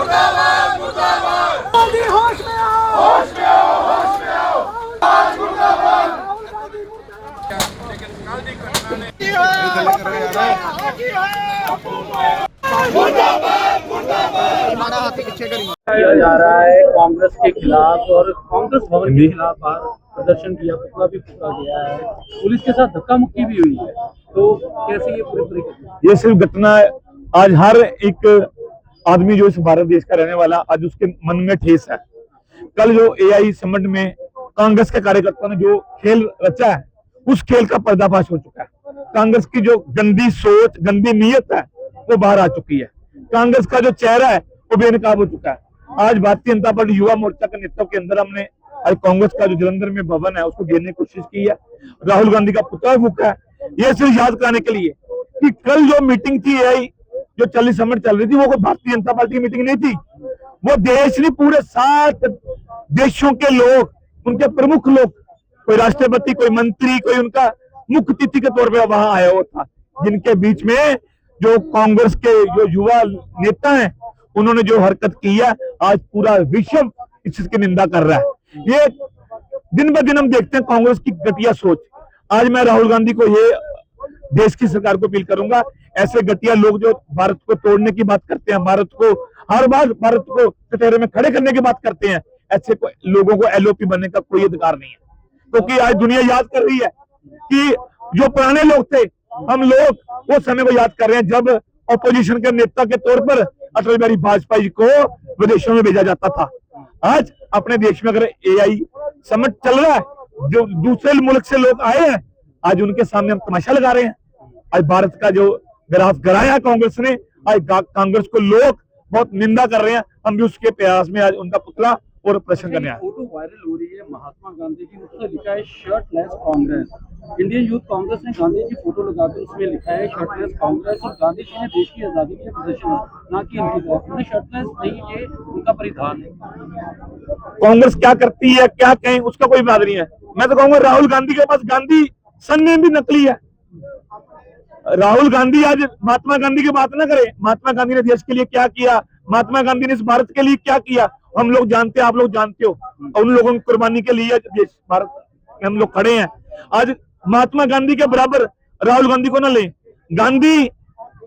मुर्दाबाद मुर्दाबाद मोदी होश में आओ होश में आओ होश में आओ आज मुर्दाबाद राहुल गांधी मुर्दाबाद लेकिन कल की घटना ने मुर्दाबाद मुर्दाबाद हमारा हाथ पीछे करिए किया जा रहा है कांग्रेस के खिलाफ और कांग्रेस भवन के खिलाफ आज प्रदर्शन किया, पुतला भी फूका गया है, पुलिस के साथ धक्का मुक्की भी हुई है। तो कैसे ये पूरी ये सिर्फ घटना आज हर एक आदमी जो इस भारत देश का रहने वाला आज उसके मन में ठेस है। कल जो एआई समिट में कांग्रेस के कार्यकर्ताओं ने जो खेल रचा है उस खेल का पर्दाफाश हो चुका है। कांग्रेस की जो गंदी सोच गंदी नीयत है वो बाहर आ चुकी है। कांग्रेस का जो चेहरा है वो बेनकाब हो चुका है। आज भारतीय जनता पार्टी युवा मोर्चा के नेतृत्व के अंदर हमने आज कांग्रेस का जो जलंधर में भवन है उसको घेरने की कोशिश की है। राहुल गांधी का पुतला फूका है। ये सिर्फ याद कराने के लिए कि कल जो मीटिंग थी एआई जो 40 समिट चल रही थी वो कोई भारतीय जनता पार्टी की मीटिंग नहीं थी। वो देश नहीं पूरे 7 देशों के लोग, उनके प्रमुख लोग, कोई राष्ट्रपति, कोई मंत्री, कोई उनका मुख्य अतिथि के तौर पर वहां आया हुआ था, जिनके बीच में जो कांग्रेस के जो युवा नेता हैं उन्होंने जो हरकत की है आज पूरा विश्व इसकी निंदा कर रहा है। ये दिन ब दिन हम देखते हैं कांग्रेस की घटिया सोच। आज मैं राहुल गांधी को ये देश की सरकार को अपील करूंगा, ऐसे घटिया लोग जो भारत को तोड़ने की बात करते हैं, भारत को हर बार भारत को कटोरे में खड़े करने की बात करते हैं, ऐसे लोगों को एलओपी बनने का कोई अधिकार नहीं है। क्योंकि आज दुनिया याद कर रही है कि जो पुराने लोग थे, हम लोग वो समय को याद कर रहे हैं जब ऑपोजिशन के नेता के तौर पर अटल बिहारी वाजपेयी को विदेशों में भेजा जाता था। आज अपने देश में अगर एआई समिट चल रहा है, जो दूसरे मुल्क से लोग आए हैं, आज उनके सामने हम तमाशा लगा रहे हैं। आज भारत का जो ग्राफ गिराया कांग्रेस ने, आज कांग्रेस को लोग बहुत निंदा कर रहे हैं। हम भी उसके प्रयास में आज उनका पुतला और प्रदर्शन करने आए। फोटो वायरल हो रही है महात्मा गांधी की, उसमें लिखा है shirtless Congress. Indian youth Congress ने गांधी जी फोटो लगाकर उसमें लिखा है शर्टलेस कांग्रेस और गांधी जी ने देश की आजादी के लिए प्रदर्शन, ना कि इनकी तरफ। शर्टलेस नहीं, ये उनका परिधान है। कांग्रेस क्या करती है क्या कहें उसका कोई बात नहीं है। मैं तो कहूंगा राहुल गांधी के पास गांधी संज्ञा भी नकली है। राहुल गांधी आज महात्मा गांधी की बात ना करे। महात्मा गांधी ने देश के लिए क्या किया, महात्मा गांधी ने इस भारत के लिए क्या किया, हम लोग जानते हैं, आप लोग जानते हो। उन लोगों की कुर्बानी के लिए देश भारत में हम लोग खड़े हैं। आज महात्मा गांधी के बराबर राहुल गांधी को ना ले। गांधी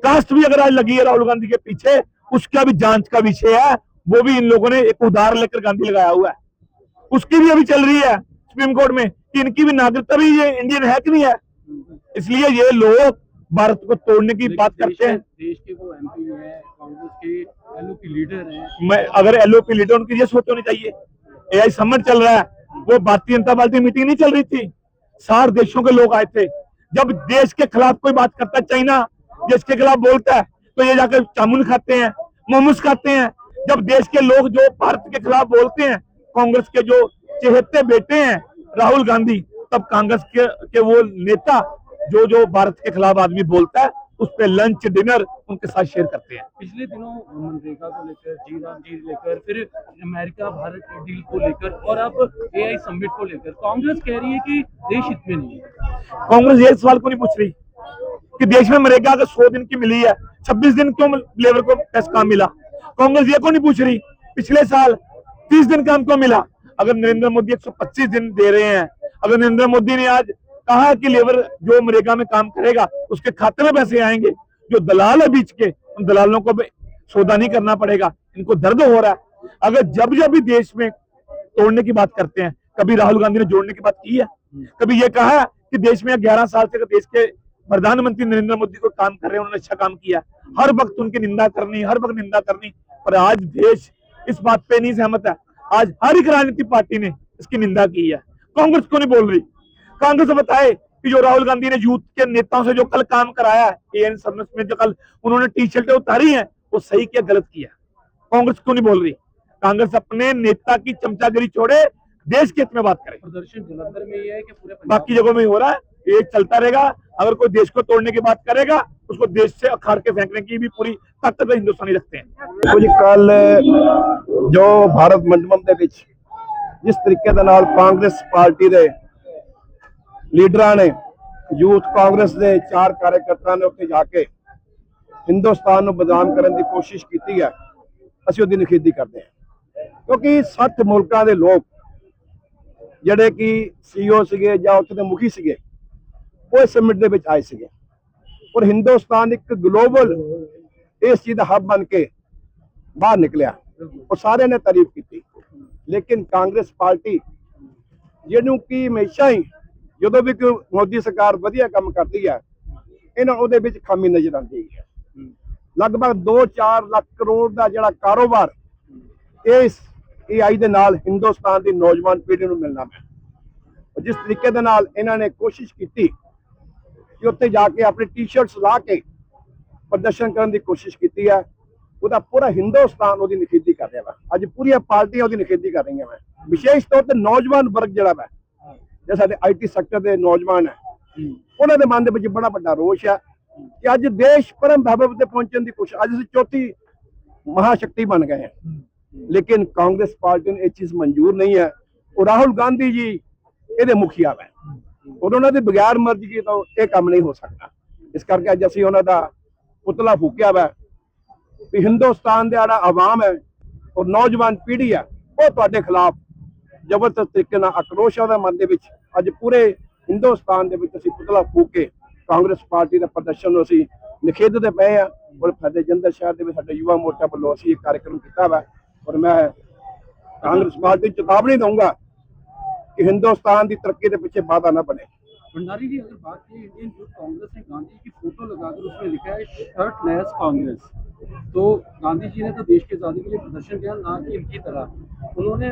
कास्ट भी अगर आज लगी है राहुल गांधी के पीछे, उसका भी जांच का विषय है। वो भी इन लोगों ने एक उधार लेकर गांधी लगाया हुआ है, उसकी भी अभी चल रही है सुप्रीम कोर्ट में कि इनकी भी नागरिकता भी ये इंडियन है कि नहीं है। इसलिए ये लोग भारत को तोड़ने की बात करते हैं। देश के वो एमपी हैं, कांग्रेस के एलओपी लीडर हैं। मैं अगर एलओपी लीडर उनकी ये सोच होनी चाहिए। एआई समिट चल रहा है, वो भारतीय जनता पार्टी मीटिंग नहीं चल रही थी। 60 देशों के लोग आए थे। जब देश के खिलाफ कोई बात करता है, चाइना देश के खिलाफ बोलता है तो ये जाकर चाउमीन खाते हैं, मोमोज खाते हैं। जब देश के लोग जो भारत के खिलाफ बोलते हैं, कांग्रेस के जो चहेते बेटे हैं राहुल गांधी, तब कांग्रेस के वो नेता जो भारत के खिलाफ आदमी बोलता है उस पे लंच डिनर उनके साथ शेयर करते हैं। पिछले दिनों मनरेगा को लेकर, जी राम जी लेकर, फिर अमेरिका भारत की डील को लेकर और अब एआई समिट को लेकर कांग्रेस कह रही है कि देश हित में नहीं है। कांग्रेस ये सवाल को नहीं पूछ रही कि देश में मनरेगा अगर 100 दिन की मिली है, 26 दिन क्यों लेबर को पैसा काम मिला। कांग्रेस ये को नहीं पूछ रही पिछले साल 30 दिन काम क्यों मिला। अगर नरेंद्र मोदी 125 दिन दे रहे हैं, अगर नरेंद्र मोदी ने आज कहा कि लेबर जो मनरेगा में काम करेगा उसके खाते में पैसे आएंगे, जो दलाल है बीच के, उन दलालों को सौदा नहीं करना पड़ेगा। इनको दर्द हो रहा है। अगर जब भी देश में तोड़ने की बात करते हैं, कभी राहुल गांधी ने जोड़ने की बात की है? कभी ये कहा कि देश में 11 साल से देश के प्रधानमंत्री नरेंद्र मोदी को काम कर रहे हैं, उन्होंने अच्छा काम किया। हर वक्त उनकी निंदा करनी, हर वक्त निंदा करनी। पर आज देश इस बात पे नहीं सहमत है। आज हर एक राजनीतिक पार्टी ने इसकी निंदा की है। कांग्रेस को नहीं बोल रही। कांग्रेस बताए कि जो राहुल गांधी ने यूथ के नेताओं से जो कल काम कराया है एआई समिट में, जो कल उन्होंने टी-शर्टें उतारी हैं, वो सही किया गलत किया। कांग्रेस क्यों नहीं बोल रही? कांग्रेस अपने नेता की चमचागिरी छोड़े, देश के हित में बात करे। प्रदर्शन जलंधर में ये है कि पूरे बाकी जगहों में हो रहा है, ये चलता रहेगा। अगर कोई देश को तोड़ने की बात करेगा उसको देश से अखाड़ के फेंकने की भी पूरी ताकत हिंदुस्तानी रखते हैं। कुछ कल जो भारत मंडपम ਦੇ ਵਿੱਚ जिस तरीके ਦੇ ਨਾਲ ਕਾਂਗਰਸ ਪਾਰਟੀ ਦੇ ਲੀਡਰਾਂ ਨੇ ਯੂਥ ਕਾਂਗਰਸ ਦੇ 4 कार्यकर्ता ने ਉੱਥੇ ਜਾ ਕੇ हिंदुस्तान ਨੂੰ ਬਦਨਾਮ ਕਰਨ ਦੀ ਕੋਸ਼ਿਸ਼ ਕੀਤੀ ਹੈ, ਅਸੀਂ ਉਹਦੀ ਨਿਖੇਧੀ ਕਰਦੇ ਹਾਂ, ਕਿਉਂਕਿ 60 ਮੁਲਕਾਂ ਦੇ ਲੋਕ ਜਿਹੜੇ ਕਿ CEO ਸੀਗੇ ਜਾਂ ਉੱਥੇ ਦੇ ਮੁਖੀ ਸੀਗੇ ਉਹ ਇਸ ਸਮਿਟ ਦੇ ਵਿੱਚ ਆਏ ਸੀਗੇ, ਔਰ ਹਿੰਦੁਸਤਾਨ ਇੱਕ ਗਲੋਬਲ ਇਸ ਚੀਜ਼ ਦਾ ਹੱਬ ਬਣ ਕੇ ਬਾਹਰ ਨਿਕਲਿਆ ਔਰ ਸਾਰਿਆਂ ਨੇ ਤਾਰੀਫ ਕੀਤੀ। ਲੇਕਿਨ ਕਾਂਗਰਸ ਪਾਰਟੀ ਜਿਹਨੂੰ ਕਿ ਹਮੇਸ਼ਾ ਹੀ ਜਦੋਂ ਵੀ ਕੋਈ ਮੋਦੀ ਸਰਕਾਰ ਵਧੀਆ ਕੰਮ ਕਰਦੀ ਹੈ ਇਹਨਾਂ ਉਹਦੇ ਵਿੱਚ ਖਾਮੀ ਨਜ਼ਰ ਆਉਂਦੀ ਹੈ। ਲਗਭਗ 2-4 ਲੱਖ ਕਰੋੜ ਦਾ ਜਿਹੜਾ ਕਾਰੋਬਾਰ ਇਸ AI ਦੇ ਨਾਲ ਹਿੰਦੁਸਤਾਨ ਦੀ ਨੌਜਵਾਨ ਪੀੜ੍ਹੀ ਨੂੰ ਮਿਲਣਾ ਹੈ। ਜਿਸ ਤਰੀਕੇ ਦੇ ਨਾਲ ਇਹਨਾਂ ਨੇ ਕੋਸ਼ਿਸ਼ ਕੀਤੀ ਕਿ ਉੱਥੇ ਜਾ ਕੇ ਆਪਣੀ ਟੀ-ਸ਼ਰਟਸ ਲਾ ਕੇ ਪ੍ਰਦਰਸ਼ਨ ਕਰਨ ਦੀ ਕੋਸ਼ਿਸ਼ ਕੀਤੀ ਹੈ, ਉਹਦਾ ਪੂਰਾ ਹਿੰਦੁਸਤਾਨ ਉਹਦੀ ਨਿਖੇਧੀ ਕਰ ਰਿਹਾ ਵਾ। ਅੱਜ ਪੂਰੀਆਂ ਪਾਰਟੀਆਂ ਉਹਦੀ ਨਿਖੇਧੀ ਕਰ ਰਹੀਆਂ ਵਾ, ਵਿਸ਼ੇਸ਼ ਤੌਰ ਤੇ ਨੌਜਵਾਨ ਵਰਗ ਜਿਹੜਾ ਵਾ, ਜੇ ਸਾਡੇ IT ਸੈਕਟਰ ਦੇ ਨੌਜਵਾਨ ਹੈ ਉਹਨਾਂ ਦੇ ਮਨ ਦੇ ਵਿੱਚ ਬੜਾ ਵੱਡਾ ਰੋਸ਼ ਹੈ ਕਿ ਅੱਜ ਦੇਸ਼ ਪਰਮ ਵੈਭਵ ਤੇ ਪਹੁੰਚਣ ਦੀ ਕੋਸ਼ਿਸ਼, ਅੱਜ ਅਸੀਂ ਚੌਥੀ ਮਹਾਸ਼ਕਤੀ ਬਣ ਗਏ हैं, लेकिन कांग्रेस पार्टी ने ये चीज मंजूर नहीं है और राहुल गांधी जी ਇਹਦੇ ਮੁਖੀਆ ਹੈ और ਉਹਨਾਂ ਦੇ ਬਗੈਰ ਮਰਜ਼ੀ ਤੋਂ ਇਹ ਕੰਮ ਨਹੀਂ ਹੋ ਸਕਦਾ। ਇਸ ਕਰਕੇ ਅੱਜ ਅਸੀਂ ਉਹਨਾਂ ਦਾ ਪੁਤਲਾ ਫੂਕਿਆ ਵਾ ਵੀ ਹਿੰਦੁਸਤਾਨ ਦੇ ਜਿਹੜਾ ਆਵਾਮ ਹੈ ਔਰ ਨੌਜਵਾਨ ਪੀੜ੍ਹੀ ਹੈ ਉਹ ਤੁਹਾਡੇ ਖਿਲਾਫ ਜ਼ਬਰਦਸਤ ਤਰੀਕੇ ਨਾਲ ਆਕਰੋਸ਼ ਉਹਦੇ ਮਨ ਦੇ ਵਿੱਚ ਅੱਜ ਪੂਰੇ ਹਿੰਦੁਸਤਾਨ ਦੇ ਵਿੱਚ ਅਸੀਂ ਪੁਤਲਾ ਫੂਕ ਕੇ ਕਾਂਗਰਸ ਪਾਰਟੀ ਦਾ ਪ੍ਰਦਰਸ਼ਨ ਨੂੰ ਅਸੀਂ ਨਿਖੇਧਦੇ ਪਏ ਆ। ਔਰ ਸਾਡੇ ਜਲੰਧਰ ਸ਼ਹਿਰ ਦੇ ਵਿੱਚ ਸਾਡੇ ਯੁਵਾ ਮੋਰਚਾ ਵੱਲੋਂ ਅਸੀਂ ਇਹ ਕਾਰਜਕ੍ਰਮ ਕੀਤਾ ਵਾ और मैं कांग्रेस पार्टी चेतावनी दूंगा कि हिंदुस्तान की तरक्की के पीछे बाधा न बने। भंडारी जी, अगर बात करें इंडियन यूथ कांग्रेस ने गांधी जी की फोटो लगाकर उसमें लिखा है शर्टलेस कांग्रेस, तो गांधी जी ने तो देश की आजादी के लिए प्रदर्शन किया, ना कि इनकी तरह उन्होंने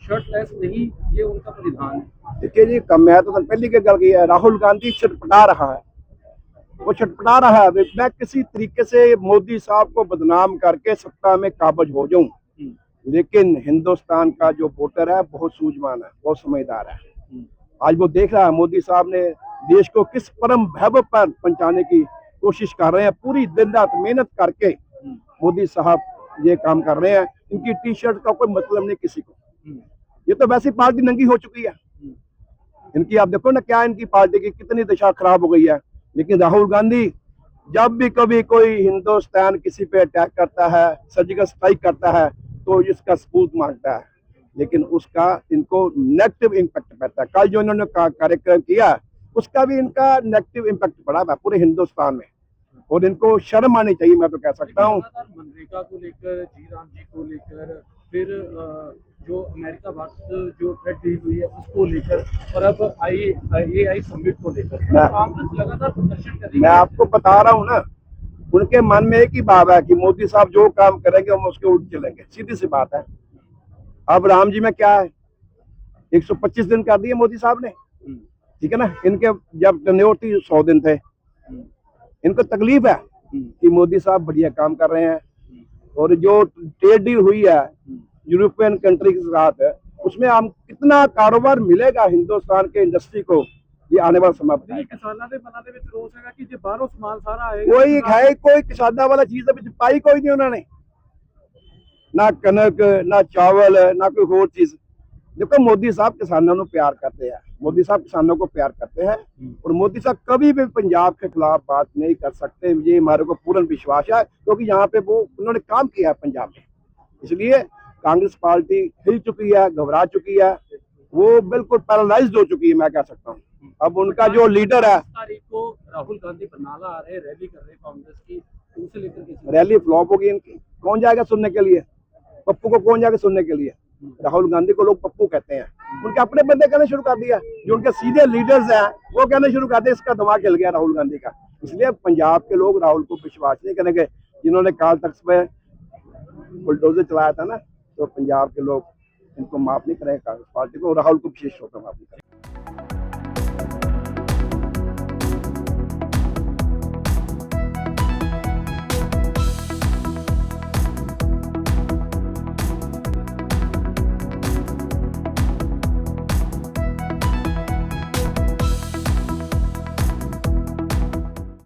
शर्टलेस नहीं, ये उनका परिधान है। देखिए जी, मैं तो पहली की गल की है, राहुल गांधी छटपटा रहा है, वो छटपटा रहा है मैं किसी तरीके से मोदी साहब को बदनाम करके सत्ता में काबिज हो जाऊं, लेकिन हिंदुस्तान का जो वोटर है बहुत सूझवान है, बहुत समझदार है। आज वो देख रहा है मोदी साहब ने देश को किस परम वैभव पर पहुंचाने की कोशिश कर रहे हैं, पूरी दिन रात मेहनत करके मोदी साहब ये काम कर रहे हैं। इनकी टी-शर्ट का कोई मतलब नहीं किसी को, ये तो वैसी पार्टी नंगी हो चुकी है इनकी। आप देखो ना क्या इनकी पार्टी की कितनी दशा खराब हो गई है। लेकिन राहुल गांधी जब भी कभी कोई हिंदुस्तान किसी पे अटैक करता है, सर्जिकल स्ट्राइक करता है, तो इसका सबूत मांगता है, लेकिन उसका इनको नेगेटिव इम्पैक्ट पड़ता है। कल जो इन्होंने कार्यक्रम किया उसका भी इनका नेगेटिव इम्पैक्ट पड़ा है पूरे हिंदुस्तान में, और इनको शर्म आनी चाहिए, मैं तो कह सकता हूँ। मनरेगा को लेकर, जी राम जी को लेकर, फिर जो अमेरिका भारत जो ट्रेड डील हुई है उसको लेकर, और अब AI समिट को लेकर कांग्रेस लगातार प्रदर्शन कर रही है। मैं आपको बता रहा हूँ ना, उनके मन में एक ही भाव है कि मोदी साहब जो काम करेंगे हम उसके उल्ट चलेंगे, सीधी सी बात है। अब राम जी में क्या है, 125 दिन कर दिए मोदी साहब ने, ठीक है ना। इनके जब टेन्योर थी 100 दिन थे। इनको तकलीफ है कि मोदी साहब बढ़िया काम कर रहे हैं, और जो ट्रेड डील हुई है यूरोपियन कंट्री के साथ, उसमें हम कितना कारोबार मिलेगा हिंदुस्तान के इंडस्ट्री को, ये आने वाला समय बताएगा। किसानां दे मनां दे विच रोस हैगा कि जे बाहरों समान सारा आएगा, कोई है कोई किसाना वाला चीज अभी पाई कोई नहीं उन्होंने, ना कनक ना चावल ना कोई होर चीज। देखो मोदी साहब किसानों को प्यार करते हैं, मोदी साहब किसानों को प्यार करते हैं, और मोदी साहब कभी भी पंजाब के खिलाफ बात नहीं कर सकते, ये हमारे को पूर्ण विश्वास है, क्योंकि यहाँ पे वो उन्होंने काम किया है पंजाब में। इसलिए कांग्रेस पार्टी हिल चुकी है, घबरा चुकी है, वो बिल्कुल पैरालाइज्ड हो चुकी है, मैं कह सकता हूँ। अब उनका जो लीडर है, तारीख को राहुल गांधी बरनाला आ रहे, रैली कर रहे कांग्रेस की, उनसे लेकर के रैली फ्लॉप होगी इनकी। कौन जाएगा सुनने के लिए? पप्पू को कौन जाएगा सुनने के लिए? राहुल गांधी को लोग पप्पू कहते हैं, उनके अपने बंदे कहने शुरू कर दिया, जो उनके सीधे लीडर्स हैं वो कहने शुरू कर दिया इसका दिमाग हिल गया राहुल गांधी का। इसलिए पंजाब के लोग राहुल को विश्वास नहीं करेंगे। जिन्होंने काल तख्त पे बुलडोजर चलाया था ना, तो पंजाब के लोग इनको माफ नहीं करेंगे, कांग्रेस पार्टी को, राहुल को विशेष होकर माफ नहीं करेंगे।